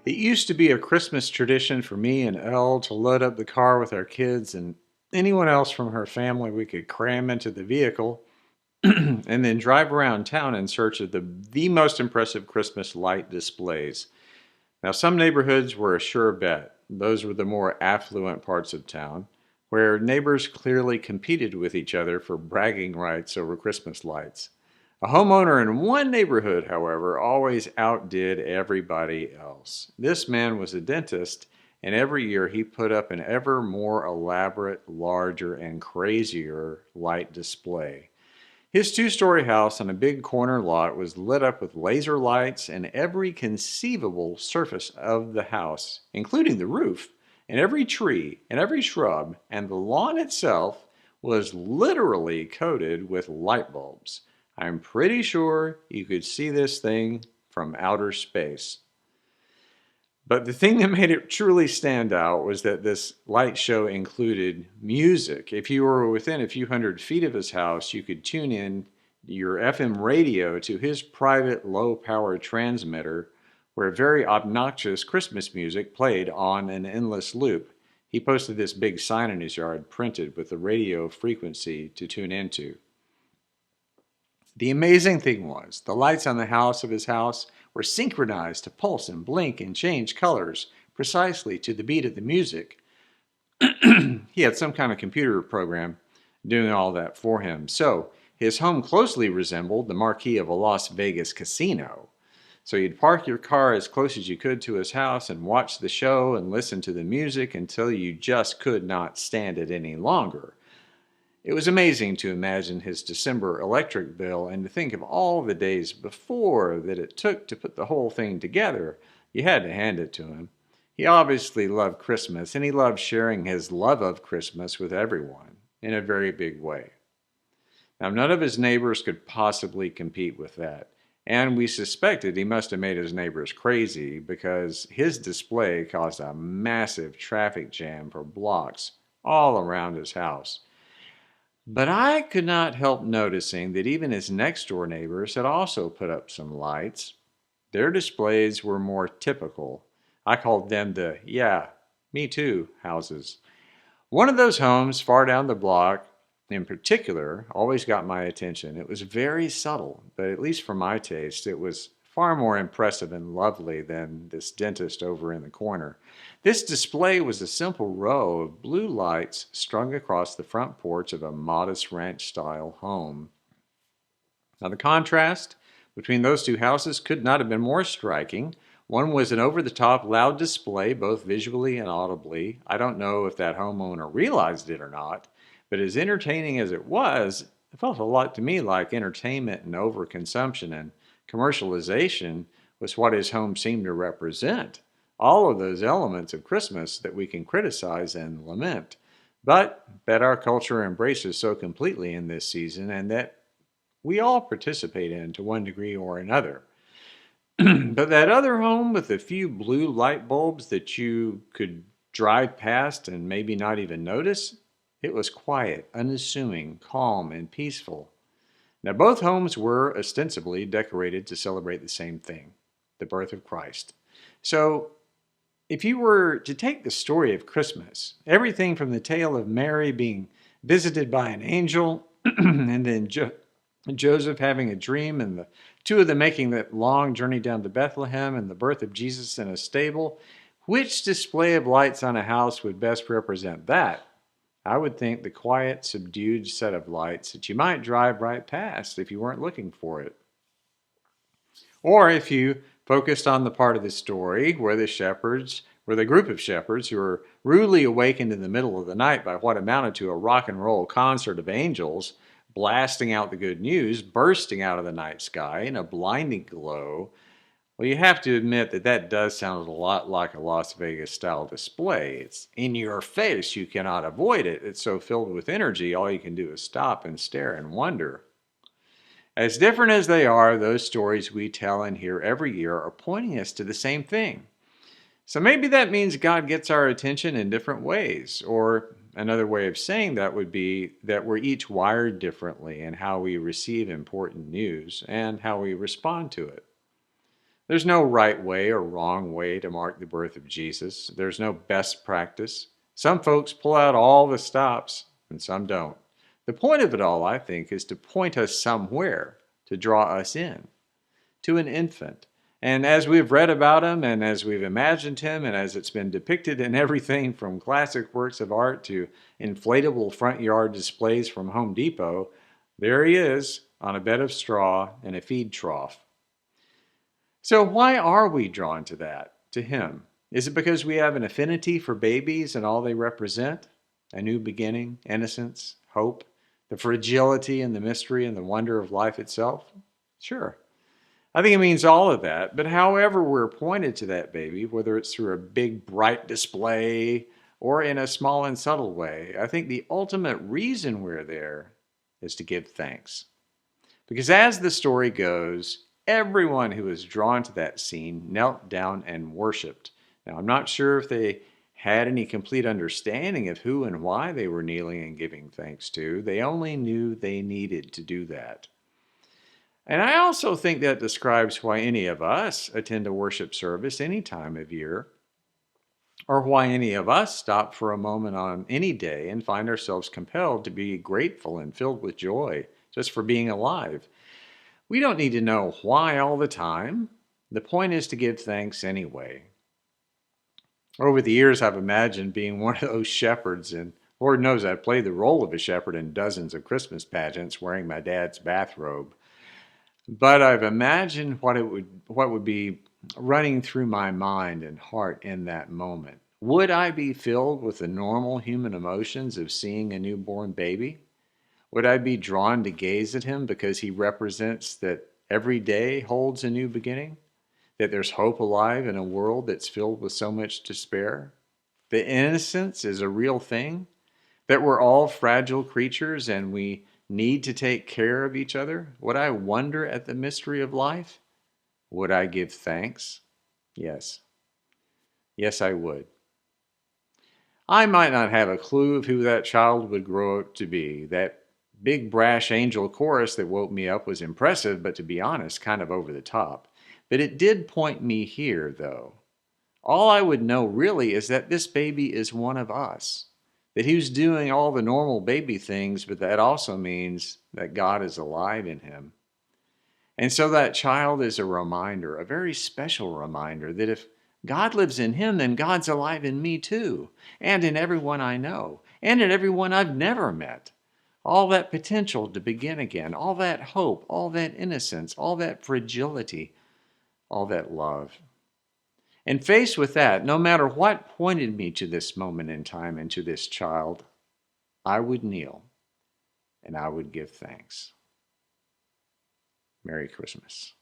It used to be a Christmas tradition for me and Elle to load up the car with our kids and anyone else from her family we could cram into the vehicle and then drive around town in search of the most impressive Christmas light displays. Now, some neighborhoods were a sure bet. Those were the more affluent parts of town, where neighbors clearly competed with each other for bragging rights over Christmas lights. A homeowner in one neighborhood, however, always outdid everybody else. This man was a dentist, and every year he put up an ever more elaborate, larger, and crazier light display. His two-story house on a big corner lot was lit up with laser lights, and every conceivable surface of the house, including the roof, and every tree, and every shrub, and the lawn itself was literally coated with light bulbs. I'm pretty sure you could see this thing from outer space. But the thing that made it truly stand out was that this light show included music. If you were within a few hundred feet of his house, you could tune in your FM radio to his private low-power transmitter where very obnoxious Christmas music played on an endless loop. He posted this big sign in his yard printed with the radio frequency to tune into. The amazing thing was, the lights on the house of his house were synchronized to pulse and blink and change colors precisely to the beat of the music. He had some kind of computer program doing all that for him. So his home closely resembled the marquee of a Las Vegas casino. So you'd park your car as close as you could to his house and watch the show and listen to the music until you just could not stand it any longer. It was amazing to imagine his December electric bill and to think of all the days before that it took to put the whole thing together. You had to hand it to him. He obviously loved Christmas, and he loved sharing his love of Christmas with everyone in a very big way. Now, none of his neighbors could possibly compete with that, and we suspected he must have made his neighbors crazy because his display caused a massive traffic jam for blocks all around his house. But I could not help noticing that even his next-door neighbors had also put up some lights. Their displays were more typical. I called them the "yeah, me too" houses. One of those homes far down the block, in particular, always got my attention. It was very subtle, but at least for my taste, it was far more impressive and lovely than this dentist over in the corner. This display was a simple row of blue lights strung across the front porch of a modest ranch-style home. Now, the contrast between those two houses could not have been more striking. One was an over-the-top loud display, both visually and audibly. I don't know if that homeowner realized it or not, but as entertaining as it was, it felt a lot to me like entertainment and overconsumption and commercialization was what his home seemed to represent. All of those elements of Christmas that we can criticize and lament, but that our culture embraces so completely in this season and that we all participate in to one degree or another. But that other home with a few blue light bulbs that you could drive past and maybe not even notice, it was quiet, unassuming, calm, and peaceful. Now, both homes were ostensibly decorated to celebrate the same thing, the birth of Christ. So, if you were to take the story of Christmas, everything from the tale of Mary being visited by an angel, and then Joseph having a dream, and the two of them making that long journey down to Bethlehem, and the birth of Jesus in a stable, which display of lights on a house would best represent that? I would think the quiet, subdued set of lights that you might drive right past if you weren't looking for it. Or if you focused on the part of the story where the group of shepherds who were rudely awakened in the middle of the night by what amounted to a rock and roll concert of angels, blasting out the good news, bursting out of the night sky in a blinding glow. Well, you have to admit that that does sound a lot like a Las Vegas-style display. It's in your face. You cannot avoid it. It's so filled with energy, all you can do is stop and stare and wonder. As different as they are, those stories we tell and hear every year are pointing us to the same thing. So maybe that means God gets our attention in different ways. Or another way of saying that would be that we're each wired differently in how we receive important news and how we respond to it. There's no right way or wrong way to mark the birth of Jesus. There's no best practice. Some folks pull out all the stops and some don't. The point of it all, I think, is to point us somewhere, to draw us in, to an infant. And as we've read about him, and as we've imagined him, and as it's been depicted in everything from classic works of art to inflatable front yard displays from Home Depot, there he is on a bed of straw in a feed trough. So why are we drawn to that, to him? Is it because we have an affinity for babies and all they represent? A new beginning, innocence, hope, the fragility and the mystery and the wonder of life itself? Sure. I think it means all of that, but however we're pointed to that baby, whether it's through a big bright display or in a small and subtle way, I think the ultimate reason we're there is to give thanks. Because as the story goes, everyone who was drawn to that scene knelt down and worshiped. Now, I'm not sure if they had any complete understanding of who and why they were kneeling and giving thanks to. They only knew they needed to do that. And I also think that describes why any of us attend a worship service any time of year, or why any of us stop for a moment on any day and find ourselves compelled to be grateful and filled with joy just for being alive. We don't need to know why all the time. The point is to give thanks anyway. Over the years, I've imagined being one of those shepherds, and Lord knows I've played the role of a shepherd in dozens of Christmas pageants wearing my dad's bathrobe. But I've imagined what would be running through my mind and heart in that moment. Would I be filled with the normal human emotions of seeing a newborn baby? Would I be drawn to gaze at him because he represents that every day holds a new beginning? That there's hope alive in a world that's filled with so much despair? That innocence is a real thing? That we're all fragile creatures and we need to take care of each other? Would I wonder at the mystery of life? Would I give thanks? Yes. Yes, I would. I might not have a clue of who that child would grow up to be. That big brash angel chorus that woke me up was impressive, but to be honest, kind of over the top. But it did point me here, though. All I would know really is that this baby is one of us. That he's doing all the normal baby things, but that also means that God is alive in him. And so that child is a reminder, a very special reminder, that if God lives in him, then God's alive in me too, and in everyone I know, and in everyone I've never met. All that potential to begin again, all that hope, all that innocence, all that fragility, all that love. And faced with that, no matter what pointed me to this moment in time and to this child, I would kneel and I would give thanks. Merry Christmas.